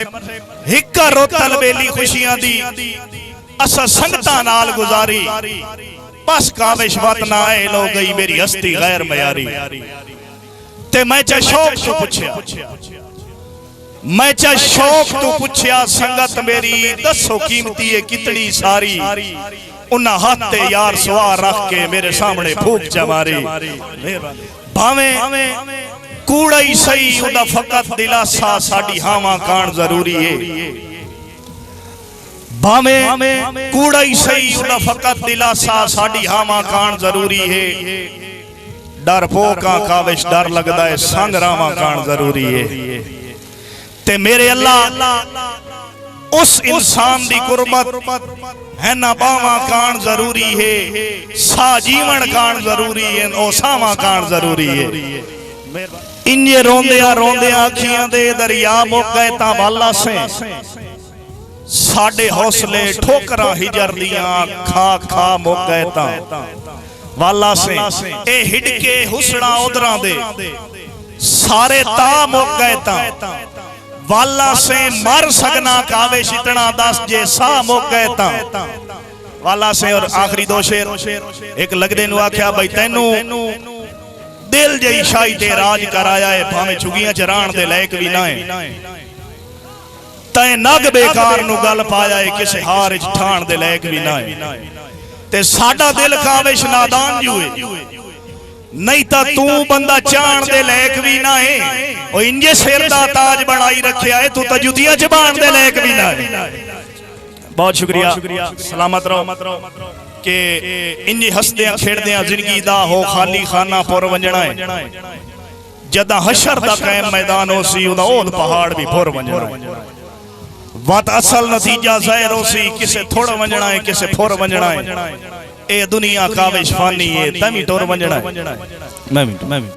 हिक्का रोतल बेली खुशियां दी असा संगतां नाल गुजारी बस काविश वत ना आए लो गई मेरी हस्ती गैर मयारी। ते मैं चा शौक तू पुछया मैं चा शौक तू पुछया संगत मेरी दसो कीमती है कितनी सारी। उन्ना हाथ ते यार सवार रख के मेरे सामने फूक चा मारी। भावे कूड़ा ही सही उदा फकत दिलासा साडी हावा कान जरूरी है। भावे कूड़ा ही सही उदा फकत दिलासा साडी हावा कान जरूरी है। डर पोका काविश डर लगदा है संग रावा कान जरूरी है। ते मेरे अल्लाह उस इंसान दी कुर्बत है ना बावा कान जरूरी है। सा जीवन कान जरूरी है ओ सावा कान जरूरी है। इंजे रोंदिया रोंदिया अखियां दे दरिया मुक गए ता वाला से साडे हौसले ठोकरा हिजर दियां खा खा मुक गए ता वाला से ए हिडके हुसना उधरां दे सारे ता मुक गए ता वाला से मर सकना काविश इतना दस जे सा मुक गए ता वाला से। और आखिरी दो शेर एक लगदे नु आख्या भाई तैनू दिल जई शाही ते राज कराया है भावे चुगियां चराण दे लायक भी ना है। तै नग बेकार नु गल पाया है किसे हार च ठाण दे लायक भी ना है। ते साडा दिल काविश नादान जू है नहीं ता तू बंदा चाण दे लायक भी ना है। ओ इंजे सिर दा ताज बनाई रखया है तू ता जुतियां च बाण दे लायक भी ना है। बहुत शुक्रिया सलामत रहो के इंज हसदियां खेड़दियां जिंदगी दा हो खाली खाना पुर वंजना है। जदा हशर दा कायम मैदान हो सी उदा ओद पहाड़ भी पुर वंजना है। वत असल नतीजा ज़ाहिर हो सी किसे थोड़ वंजना है किसे पुर वंजना है। ए दुनिया काविश फानी है तमी टोर वंजना है। मैं भी